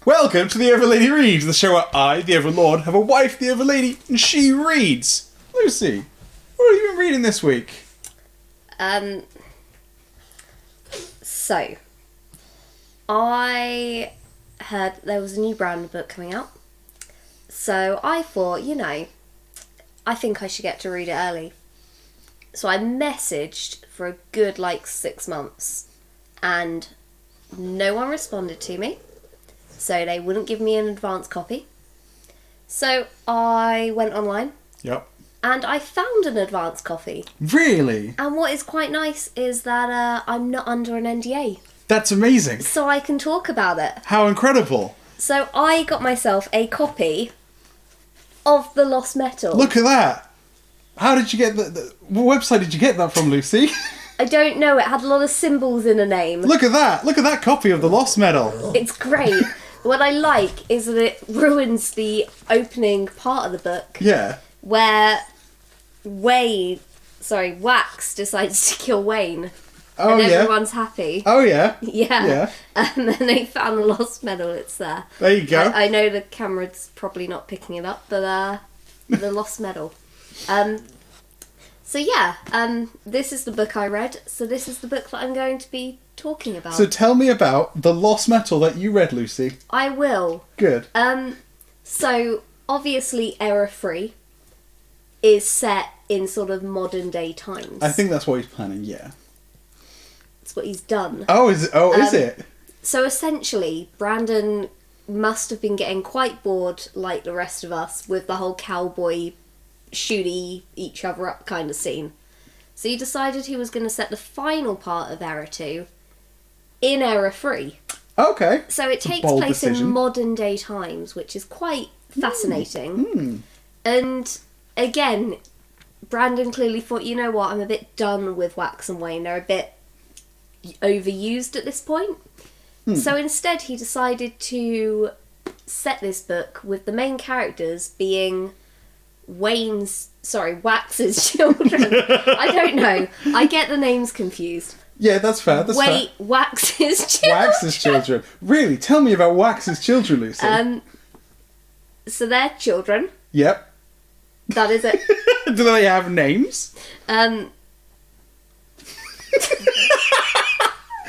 Welcome to the Overlady Reads, the show where I, the Overlord, have a wife, the Overlady, and she reads. Lucy, what have you been reading this week? So, I heard there was a new Brandon book coming out. So I thought, I think I should get to read it early. So I messaged for a good, 6 months, and no one responded to me. So they wouldn't give me an advance copy. So I went online. Yep. And I found an advance copy. Really? And what is quite nice is that I'm not under an NDA. That's amazing. So I can talk about it. How incredible. So I got myself a copy of The Lost Metal. Look at that. How did you get what website did you get that from, Lucy? I don't know, it had a lot of symbols in a name. Look at that. Look at that copy of The Lost Medal. It's great. What I like is that it ruins the opening part of the book. Yeah. Where Wax decides to kill Wayne. Oh, and yeah. everyone's happy. Oh, yeah. Yeah. Yeah. And then they found the Lost Medal, it's there. There you go. I know the camera's probably not picking it up, but the Lost Medal. So yeah, this is the book I read, so this is the book that I'm going to be talking about. So tell me about The Lost Metal that you read, Lucy. I will. Good. So, obviously Error-free is set in sort of modern day times. I think that's what he's planning, yeah. That's what he's done. Oh, is it? So essentially, Brandon must have been getting quite bored, like the rest of us, with the whole cowboy shooty each other up kind of scene. So he decided he was going to set the final part of Error 2 in Error-free. Okay. So it takes bold place decision. in modern day times, which is quite fascinating. And again, Brandon clearly thought, you know what, I'm a bit done with Wax and Wayne. They're a bit overused at this point. So instead he decided to set this book with the main characters being Wax's children. I don't know. I get the names confused. Yeah, that's fair. Fair. Wax's children. Wax's children. Really? Tell me about Wax's children, Lucy. So they're children. Yep. That is it. Do they have names?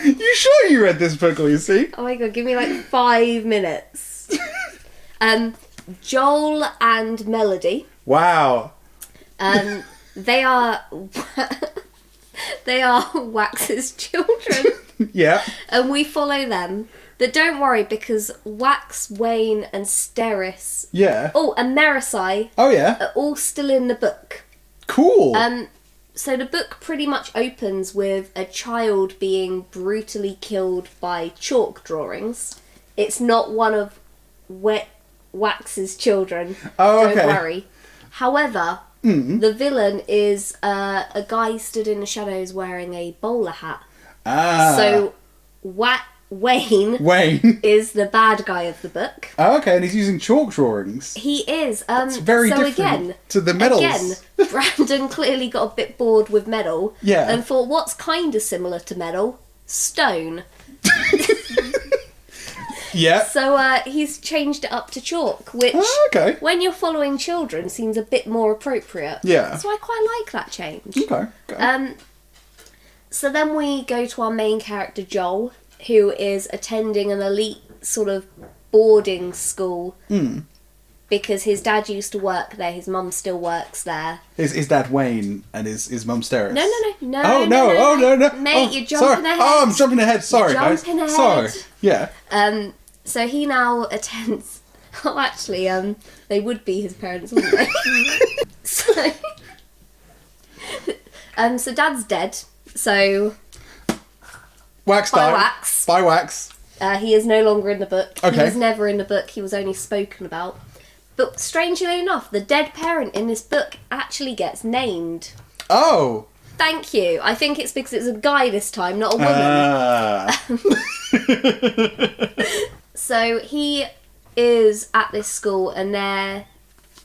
You sure you read this book, Lucy? Oh my god, give me 5 minutes. Joel and Melody. Wow. They are Wax's children. Yeah. And we follow them. But don't worry, because Wax, Wayne, and Steris. Yeah. Oh, and Merisai. Oh, yeah. Are all still in the book. Cool. So the book pretty much opens with a child being brutally killed by chalk drawings. It's not one of Wax's children. Oh, okay. Don't worry. However, the villain is a guy stood in the shadows wearing a bowler hat. Ah. So Wayne is the bad guy of the book. Oh, okay, and he's using chalk drawings. He is. It's very different again, to the medals. Again, Brandon clearly got a bit bored with metal. Yeah. And thought, what's kind of similar to metal? Stone. Yeah. So he's changed it up to chalk, which, okay. when you're following children, seems a bit more appropriate. Yeah. So I quite like that change. Okay. So then we go to our main character, Joel, who is attending an elite sort of boarding school because his dad used to work there, his mum still works there. His dad Wayne and his mum Steris. No. Oh no. Mate, you're jumping ahead. Oh, I'm jumping ahead. Sorry, guys. Jumping ahead. Sorry. Yeah. So he now attends... Oh, actually, they would be his parents, wouldn't they? So Dad's dead. So... Wax By died. Wax. By Wax. He is no longer in the book. Okay. He was never in the book. He was only spoken about. But strangely enough, the dead parent in this book actually gets named. Oh. Thank you. I think it's because it's a guy this time, not a woman. So he is at this school, and there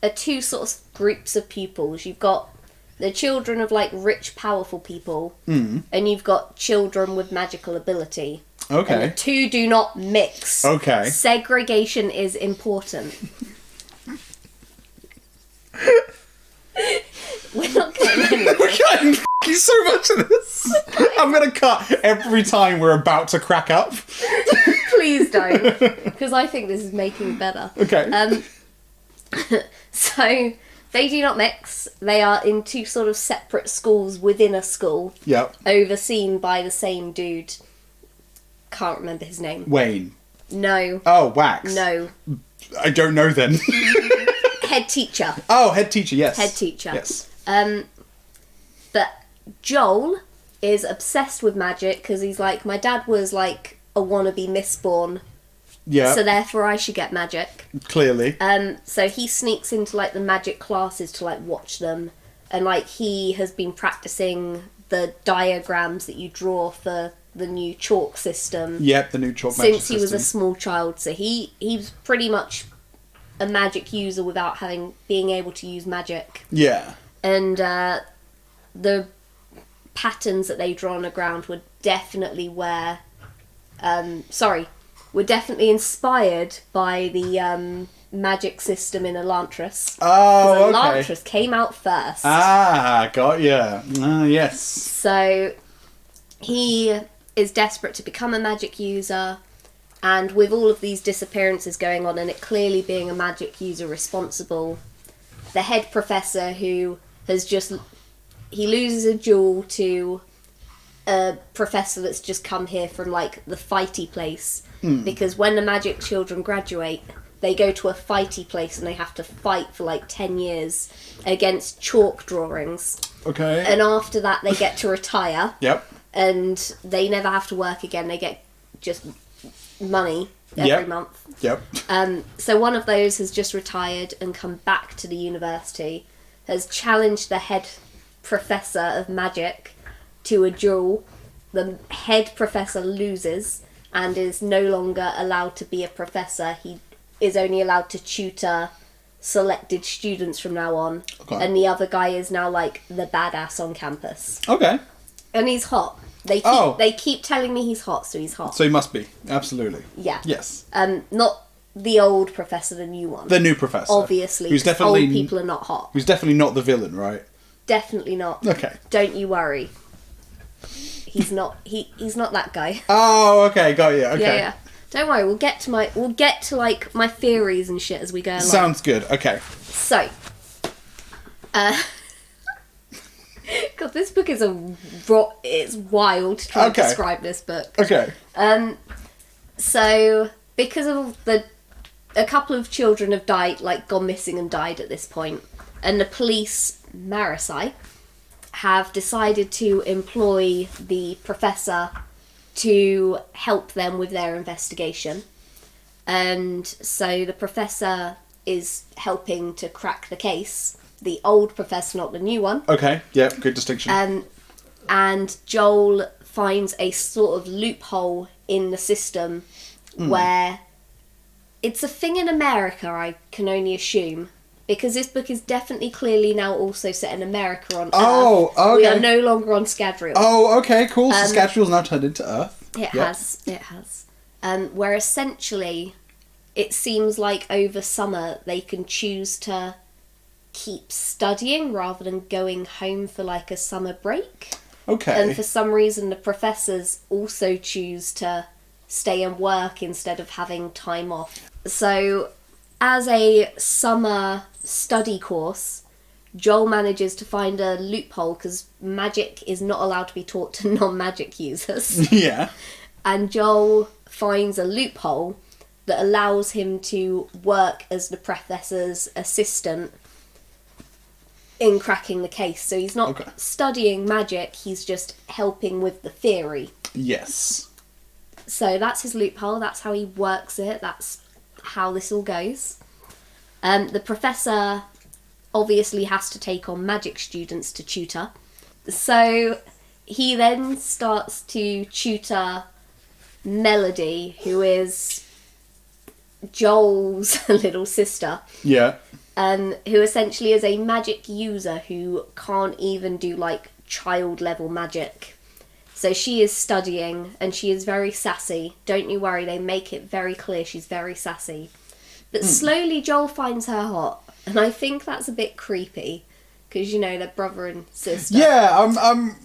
are two sort of groups of pupils. You've got the children of rich, powerful people, and you've got children with magical ability. Okay. And the two do not mix. Okay. Segregation is important. We're not getting anywhere. We're cutting f***ing so much of this. I'm going to cut every time we're about to crack up. Please don't. Because I think this is making it better. Okay. So, they do not mix. They are in two sort of separate schools within a school. Yep. Overseen by the same dude. Can't remember his name. Wayne. No. Oh, Wax. No. I don't know then. Head teacher. Oh, head teacher, yes. Head teacher. Yes. But Joel is obsessed with magic because he's like, my dad was like a wannabe Mistborn. Yeah. So therefore I should get magic. Clearly. So he sneaks into like the magic classes to like watch them. And like he has been practicing the diagrams that you draw for the new chalk system. Yep, the new chalk magic Since he was a system. small child. So he's pretty much a magic user without being able to use magic. Yeah. And the patterns that they draw on the ground were definitely were definitely inspired by the magic system in Elantris. Oh, okay. Elantris came out first. Ah, got ya. Yes. So he is desperate to become a magic user, and with all of these disappearances going on and it clearly being a magic user responsible, the head professor who has he loses a duel to a professor that's just come here from like the fighty place, because when the magic children graduate they go to a fighty place and they have to fight for like 10 years against chalk drawings, Okay. and after that they get to retire. Yep. And they never have to work again. They get just money every month. Yep. So one of those has just retired and come back to the university, has challenged the head professor of magic to a duel. The head professor loses and is no longer allowed to be a professor. He is only allowed to tutor selected students from now on. Okay. And the other guy is now like the badass on campus. Okay. And he's hot. They keep telling me he's hot, so he's hot. So he must be. Absolutely. Yeah. Yes. Not the old professor, the new one. The new professor. Obviously. Who's 'cause definitely... old people are not hot. Who's definitely not the villain, right? Definitely not. Okay. Don't you worry. He's not. He's not that guy. Oh, okay. Got you. Okay. Yeah. Don't worry. We'll get to like my theories and shit as we go along. Sounds good. Okay. So. God, this book is it's wild to try and describe this book. Okay. So, because of a couple of children have died, like gone missing and died at this point, and the police, Marasai, have decided to employ the professor to help them with their investigation. And so the professor is helping to crack the case. The old professor, not the new one. Okay. Yep. Good distinction. And Joel finds a sort of loophole in the system where it's a thing in America, I can only assume, because this book is definitely clearly now also set in America on Earth. Oh, okay. We are no longer on Scadrial. Oh, okay, cool. So Scadrial's now turned into Earth. It has. Where essentially it seems like over summer they can choose to keep studying rather than going home for like a summer break. Okay. And for some reason the professors also choose to stay and work instead of having time off. So as a summer study course, Joel manages to find a loophole because magic is not allowed to be taught to non-magic users. Yeah. And Joel finds a loophole that allows him to work as the professor's assistant in cracking the case. So he's not studying magic, he's just helping with the theory. Yes. So that's his loophole, that's how he works it, that's how this all goes. The professor obviously has to take on magic students to tutor. So he then starts to tutor Melody, who is Joel's little sister. Yeah. Who essentially is a magic user who can't even do like child level magic. So she is studying, and she is very sassy. Don't you worry, they make it very clear she's very sassy. But slowly Joel finds her hot, and I think that's a bit creepy, because, you know, they're brother and sister. Yeah,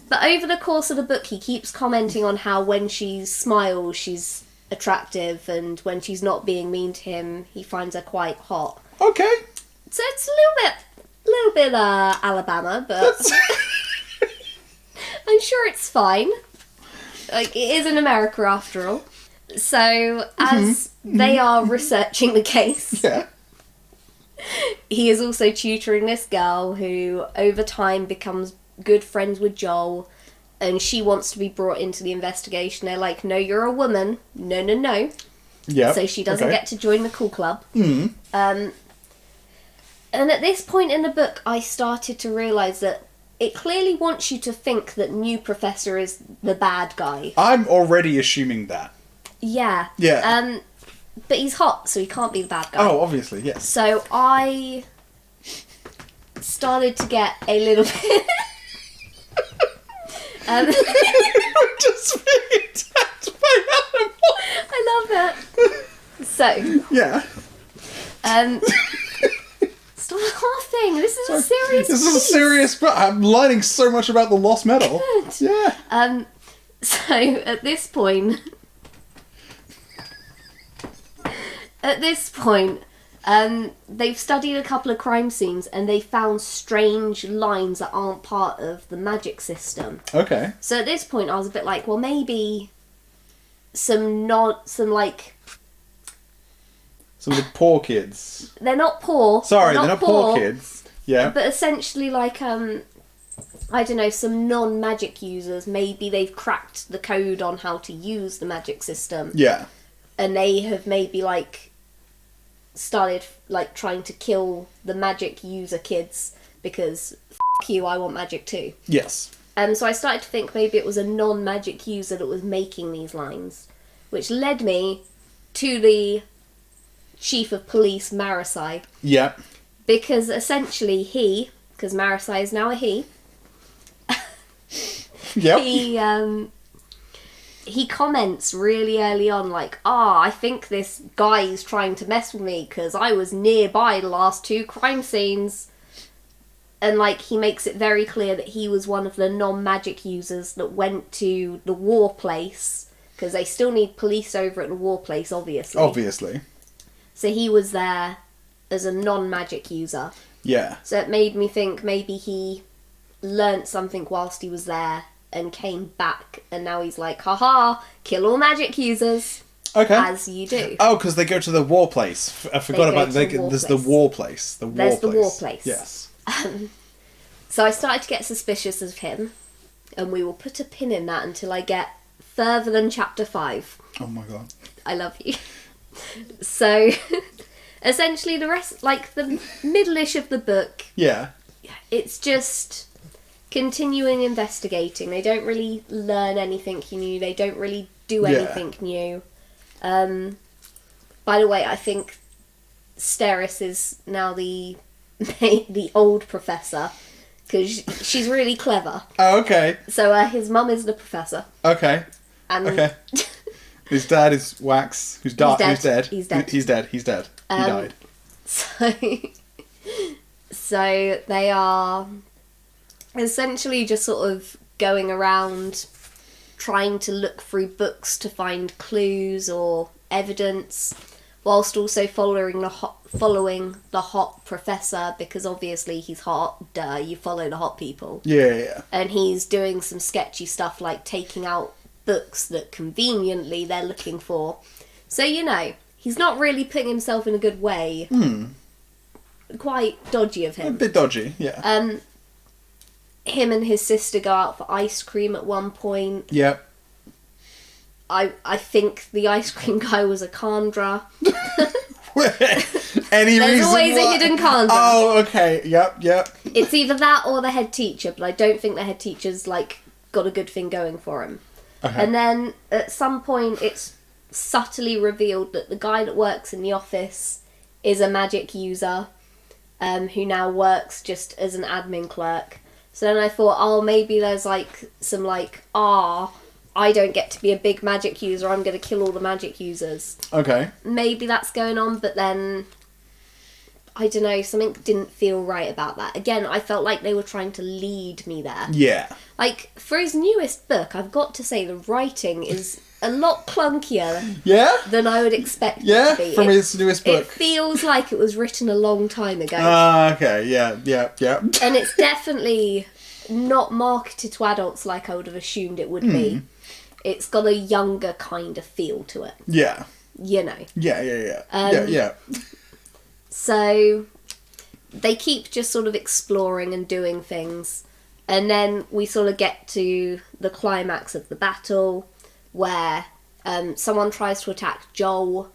But over the course of the book, he keeps commenting on how when she smiles, she's attractive, and when she's not being mean to him, he finds her quite hot. okay. So it's a little bit Alabama, but I'm sure it's fine. Like, it is in America after all. So, as they are researching the case, Yeah. he is also tutoring this girl who, over time, becomes good friends with Joel, and she wants to be brought into the investigation. They're like, no, you're a woman. No, no, no. Yeah. So she doesn't get to join the cool club. Mm. And at this point in the book, I started to realise that it clearly wants you to think that new professor is the bad guy. I'm already assuming that. Yeah. Yeah. But he's hot, so he can't be the bad guy. Oh, obviously, yes. So I started to get a little bit... Just being attacked by animals. I love it. So... Yeah. Stop laughing. This is a serious This is a piece. serious book. I'm learning so much about the lost medal. Good. Yeah. So at this point, they've studied a couple of crime scenes and they found strange lines that aren't part of the magic system. Okay. So at this point, I was a bit like, well, maybe some Some of the poor kids. they're not poor. Sorry, they're not poor kids. Yeah. But essentially, like, I don't know, some non-magic users, maybe they've cracked the code on how to use the magic system. Yeah. And they have maybe, like, started, like, trying to kill the magic user kids because, f*** you, I want magic too. Yes. So I started to think maybe it was a non-magic user that was making these lines, which led me to the chief of police, Marasai. Yeah. Because essentially because Marasai is now a he, Yep. he comments really early on, like, I think this guy is trying to mess with me because I was nearby the last 2 crime scenes. And, like, he makes it very clear that he was one of the non-magic users that went to the war place, because they still need police over at the war place, obviously. Obviously. So he was there as a non-magic user. Yeah. So it made me think maybe he learnt something whilst he was there and came back, and now he's like, haha, kill all magic users. Okay. As you do. Oh, because they go to the war place. I forgot about there's the war place. There's the war place. Yes. So I started to get suspicious of him, and we will put a pin in that until I get further than chapter 5. Oh my god. I love you. So, essentially the rest, like the middle-ish of the book, Yeah. it's just continuing investigating. They don't really learn anything new. They don't really do anything new. By the way, I think Steris is now the old professor, because she's really clever. Oh, okay. So his mum is the professor. Okay. And Okay. His dad is Wax, who's dead. He's dead. He's dead. He died. So they are essentially just sort of going around trying to look through books to find clues or evidence, whilst also following the hot professor, because obviously he's hot. Duh, you follow the hot people. Yeah. And he's doing some sketchy stuff like taking out books that conveniently they're looking for. So, you know, he's not really putting himself in a good way. Quite dodgy of him. A bit dodgy, yeah. Him and his sister go out for ice cream at one point. Yep. I think the ice cream guy was a Kandra. There's always a hidden Kandra. Oh, okay. Yep. It's either that or the head teacher, but I don't think the head teacher's, like, got a good thing going for him. Okay. And then, at some point, it's subtly revealed that the guy that works in the office is a magic user, who now works just as an admin clerk. So then I thought, maybe there's, like, some, like, I don't get to be a big magic user, I'm going to kill all the magic users. Okay. Maybe that's going on, but then, I don't know, something didn't feel right about that. Again, I felt like they were trying to lead me there. Yeah. Like, for his newest book, I've got to say the writing is a lot clunkier Yeah? than I would expect Yeah? it to be. From his newest book. It feels like it was written a long time ago. Okay, yeah. And it's definitely not marketed to adults like I would have assumed it would be. It's got a younger kind of feel to it. Yeah. You know. Yeah. So they keep just sort of exploring and doing things. And then we sort of get to the climax of the battle where someone tries to attack Joel.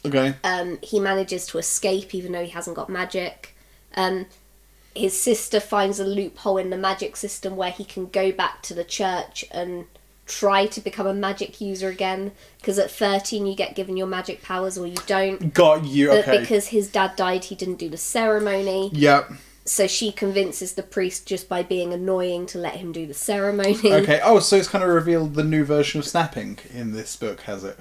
Okay. He manages to escape even though he hasn't got magic. His sister finds a loophole in the magic system where he can go back to the church and try to become a magic user again, because at 13 you get given your magic powers or you don't. Got you, okay. But because his dad died, he didn't do the ceremony. Yep. So she convinces the priest just by being annoying to let him do the ceremony. Okay, oh, so it's kind of revealed the new version of snapping in this book, has it?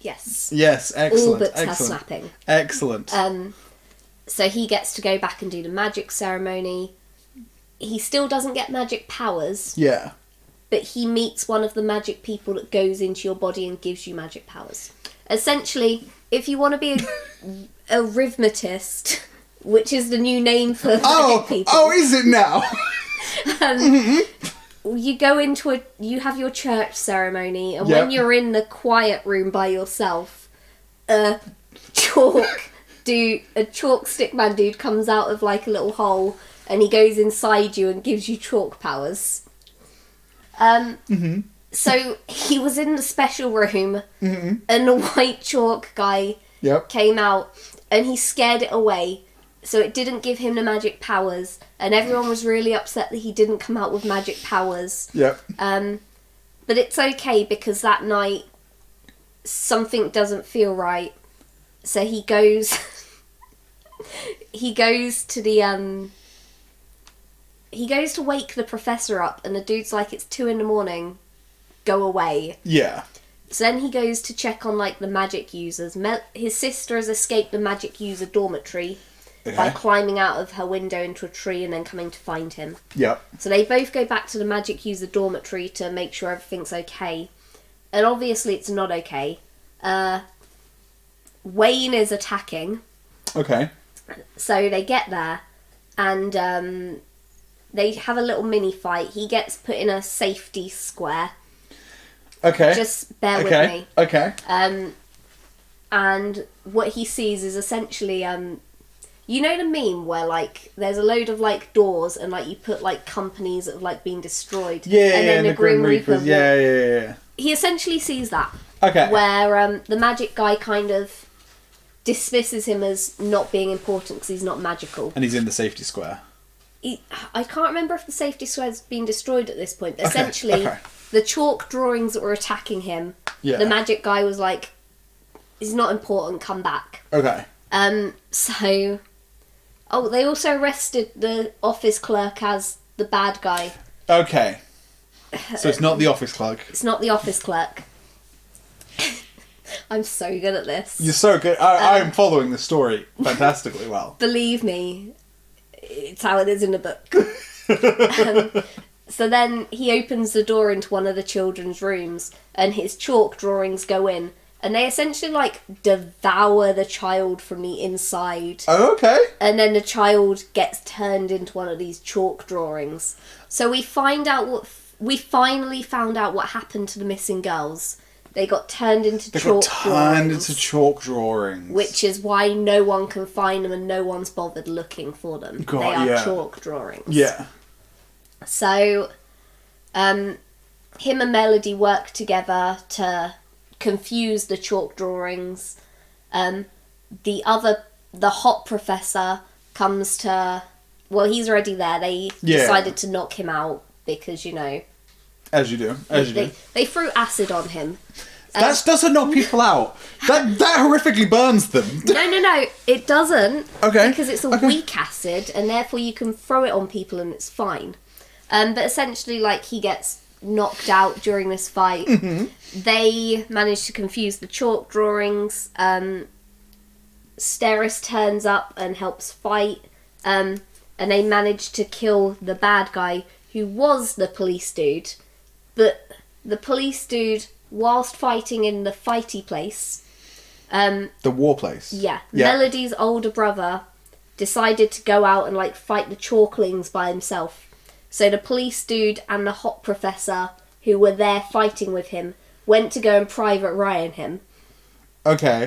Yes. Yes, excellent. All books have excellent. snapping. Excellent. So he gets to go back and do the magic ceremony. He still doesn't get magic powers. Yeah. But he meets one of the magic people that goes into your body and gives you magic powers. Essentially, if you want to be a rhythmatist, which is the new name for magic people. Oh, is it now? You go into you have your church ceremony, and Yep. when you're in the quiet room by yourself, a chalk stick man dude comes out of like a little hole, and he goes inside you and gives you chalk powers. So he was in the special room, and the white chalk guy came out, and he scared it away, so it didn't give him the magic powers, and everyone was really upset that he didn't come out with magic powers. Yep. But it's okay, because that night something doesn't feel right, so he goes to the he goes to wake the professor up, and the dude's like, it's 2 a.m, go away. Yeah. So then he goes to check on like the magic users. His sister has escaped the magic user dormitory by climbing out of her window into a tree and then coming to find him. Yep. So they both go back to the magic user dormitory to make sure everything's okay. And obviously it's not okay. Wayne is attacking. Okay. So they get there, and they have a little mini fight. He gets put in a safety square. Okay. Just bear with me. Okay. And what he sees is essentially, you know the meme where like there's a load of like doors and like you put like companies that have like been destroyed. Yeah, and then the Grim Reapers. Yeah. He essentially sees that. Okay. Where the magic guy kind of dismisses him as not being important because he's not magical. And he's in the safety square. I can't remember if the safety square's been destroyed at this point, but essentially the chalk drawings that were attacking him, the magic guy was like, he's not important, come back. Okay. So... Oh, they also arrested the office clerk as the bad guy. Okay. So it's not the office clerk. It's not the office clerk. I'm so good at this. You're so good. I am following the story fantastically well. Believe me, it's how it is in the book. So then he opens the door into one of the children's rooms, and his chalk drawings go in, and they essentially like devour the child from the inside. Oh, okay. And then the child gets turned into one of these chalk drawings. So we finally found out what happened to the missing girls. They got turned into chalk drawings. Which is why no one can find them and no one's bothered looking for them. They are chalk drawings. Yeah. So, him and Melody work together to confuse the chalk drawings. The hot professor comes to... Well, he's already there. They decided to knock him out because, you know... As you do. They threw acid on him. That doesn't knock people out. That horrifically burns them. No, it doesn't. Okay. Because it's a weak acid, and therefore you can throw it on people and it's fine. But essentially, like, he gets knocked out during this fight. They manage to confuse the chalk drawings. Steris turns up and helps fight. And they manage to kill the bad guy, who was the police dude. But the police dude, whilst fighting in the fighty place... the war place? Yeah. Melody's older brother decided to go out and, like, fight the chalklings by himself. So the police dude and the hot professor, who were there fighting with him, went to go and Private Ryan him. Okay.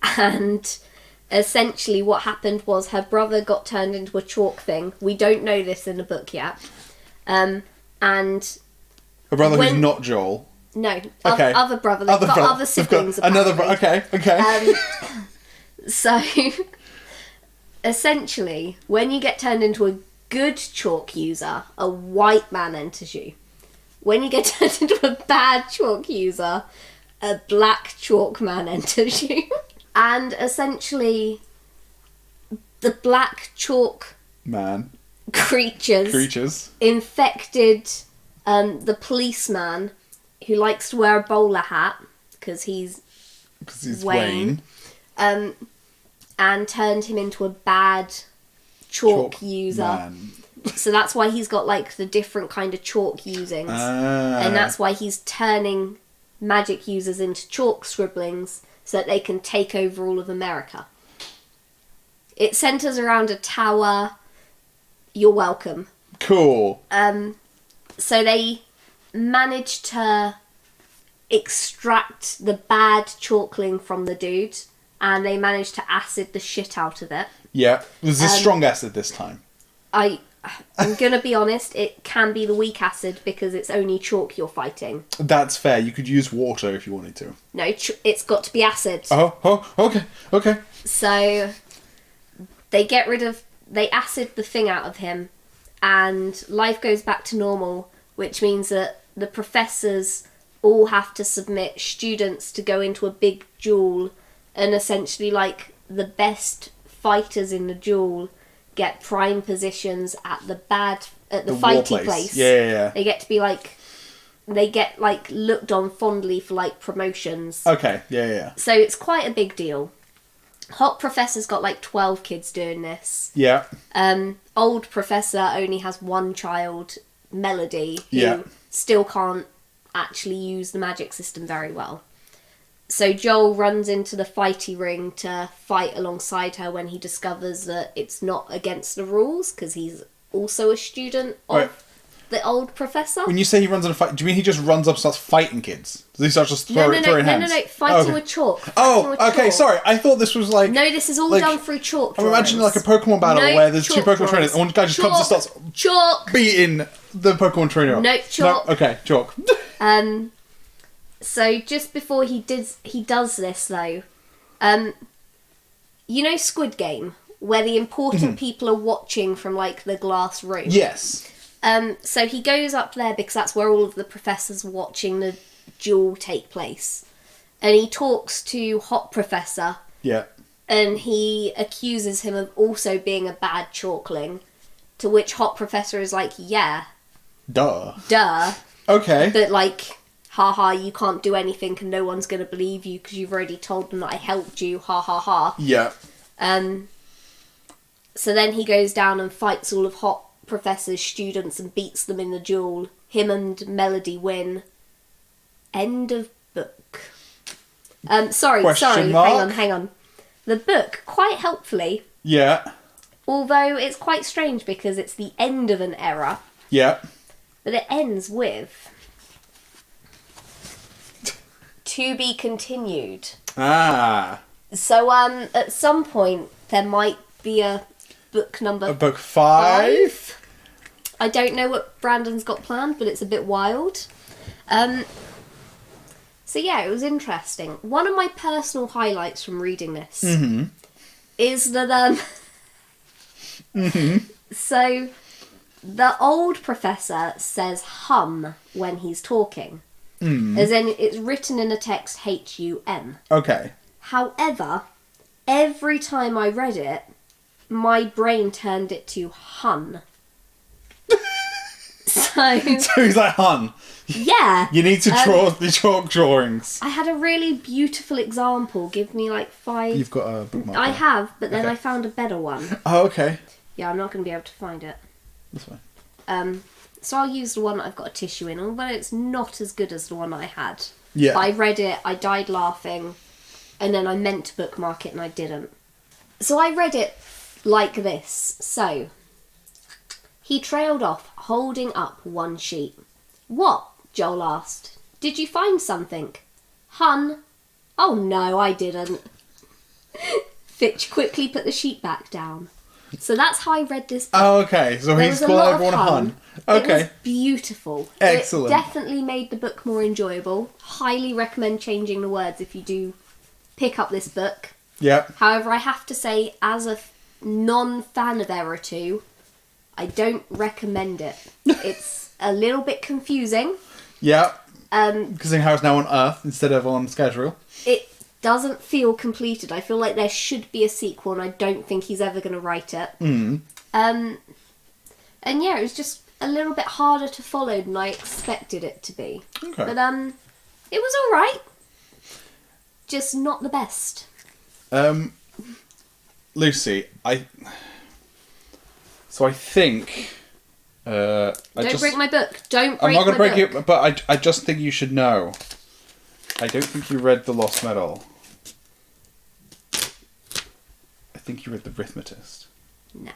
And essentially what happened was her brother got turned into a chalk thing. We don't know this in the book yet. And... A brother who's not Joel. No. Okay. Other brother. They've got other siblings, another brother. Okay. So... Essentially, when you get turned into a good chalk user, a white man enters you. When you get turned into a bad chalk user, a black chalk man enters you. And essentially, the black chalk creatures infected the policeman who likes to wear a bowler hat because he's Wayne. And turned him into a bad chalk user. Man. So that's why he's got, like, the different kind of chalk usings. And that's why he's turning magic users into chalk scribblings so that they can take over all of America. It centres around a tower. You're welcome. Cool. So they managed to extract the bad chalkling from the dude. And they managed to acid the shit out of it. Yeah. Was this strong acid this time? I'm going to be honest, it can be the weak acid because it's only chalk you're fighting. That's fair. You could use water if you wanted to. No, it's got to be acid. Oh, okay. So they acid the thing out of him and life goes back to normal, which means that the professors all have to submit students to go into a big duel. And essentially, like, the best fighters in the duel get prime positions at the fighty place. Yeah. They get to be, like... They get, like, looked on fondly for, like, promotions. Okay, yeah. So it's quite a big deal. Hot Professor's got, like, 12 kids doing this. Yeah. Old Professor only has one child, Melody, who still can't actually use the magic system very well. So Joel runs into the fighty ring to fight alongside her when he discovers that it's not against the rules, because he's also a student of the old professor. When you say he runs in a fight, do you mean he just runs up and starts fighting kids? Does he start just throwing hands? No, fighting with chalk. Okay, sorry. I thought this was like... No, this is all done through chalk drawings. I'm imagining like a Pokemon battle where there's two Pokemon trainers and one guy just comes and starts beating the Pokemon trainer up. No, chalk. No, okay, chalk. So just before he does this though, you know Squid Game, where the important people are watching from like the glass room? Yes. So he goes up there because that's where all of the professors are watching the duel take place. And he talks to Hot Professor. Yeah. And he accuses him of also being a bad chalkling. To which Hot Professor is like, yeah. Duh. Okay. But like... haha, you can't do anything and no one's going to believe you because you've already told them that I helped you, ha ha ha. Yeah. So then he goes down and fights all of Hot Professor's students and beats them in the duel. Him and Melody win. End of book. Sorry, hang on. The book, quite helpfully. Yeah. Although it's quite strange because it's the end of an era. Yeah. But it ends with... to be continued. So at some point there might be a book number... A book 5? I don't know what Brandon's got planned, but it's a bit wild. So yeah, it was interesting. One of my personal highlights from reading this is that... So the old professor says hum when he's talking. As in, it's written in a text H-U-M. Okay. However, every time I read it, my brain turned it to hun. So, So he's like, hun, yeah. you need to draw the chalk drawings. I had a really beautiful example. Give me like 5. You've got a bookmark. I have, but then Okay. I found a better one. Oh, okay. Yeah, I'm not going to be able to find it. That's fine. So I'll use the one that I've got a tissue in, although it's not as good as the one I had. Yeah. But I read it, I died laughing, and then I meant to bookmark it and I didn't. So I read it like this. So, he trailed off, holding up one sheet. What? Joel asked. Did you find something? Hun? Oh no, I didn't. Fitch quickly put the sheet back down. So that's how I read this book. Oh, okay. So There he's was a calling lot of everyone a hun. It Okay. was beautiful. Excellent. It definitely made the book more enjoyable. Highly recommend changing the words if you do pick up this book. Yep. However, I have to say, as a non-fan of Error 2, I don't recommend it. It's a little bit confusing. Yep. Um, Because how it's now on Earth instead of on schedule. It doesn't feel completed. I feel like there should be a sequel, and I don't think he's ever going to write it. And yeah, it was just a little bit harder to follow than I expected it to be. Okay. But it was all right. Just not the best. Lucy, I think. Don't break my book. Don't break I'm not going to my break book. it, but I just think you should know. I don't think you read The Lost Medal. I think you read The Arithmetist. Nah.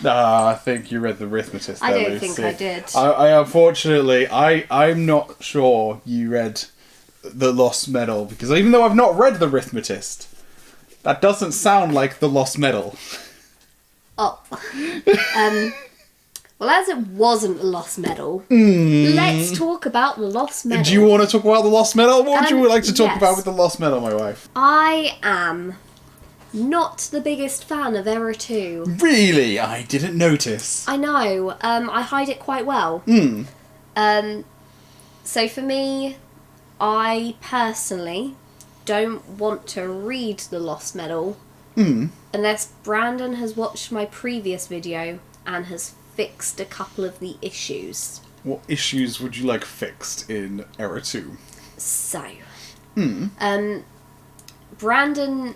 Nah, I think you read The Arithmetist. I there, don't think Lucy. I did. I unfortunately, I'm not sure you read The Lost Medal, because even though I've not read The Arithmetist, that doesn't sound like The Lost Medal. Oh. Well, as it wasn't a lost medal, let's talk about the lost medal. Do you want to talk about The Lost Medal? What would you like to talk yes. about with The Lost Medal, my wife? I am not the biggest fan of Error 2. Really? I didn't notice. I know. I hide it quite well. So for me, I personally don't want to read The Lost Medal unless Brandon has watched my previous video and has fixed a couple of the issues. What issues would you like fixed in Error 2? So, Brandon,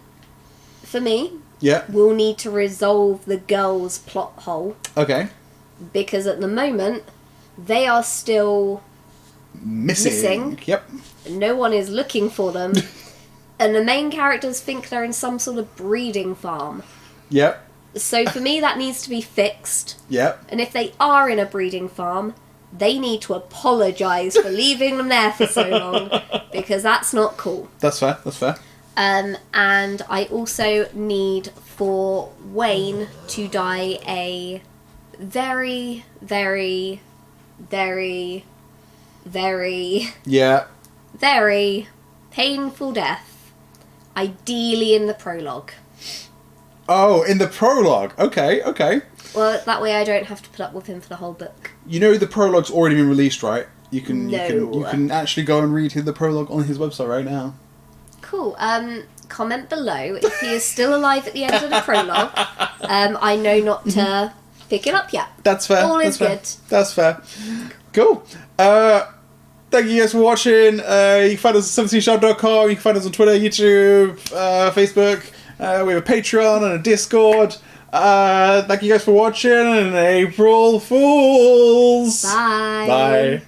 for me, Yeah. will need to resolve the girls' plot hole, Okay. because at the moment, they are still Missing. Yep. no one is looking for them, and the main characters think they're in some sort of breeding farm. Yep. So for me, that needs to be fixed. Yep. And if they are in a breeding farm, they need to apologise for leaving them there for so long, because that's not cool. That's fair. That's fair. And I also need for Wayne to die a very, very, very, very, Yeah. very painful death. Ideally in the prologue. Oh, in the prologue. Okay. Okay. Well, that way I don't have to put up with him for the whole book. You know the prologue's already been released, right? You can No. you can actually go and read the prologue on his website right now. Cool. Comment below if he is still alive at the end of the prologue. I know not to pick it up yet. That's fair. All That's is fair. good. That's fair. Cool. Thank you guys for watching. You can find us at 17shop.com. You can find us on Twitter, YouTube, Facebook. We have a Patreon and a Discord. Thank you guys for watching, and April Fools! Bye. Bye.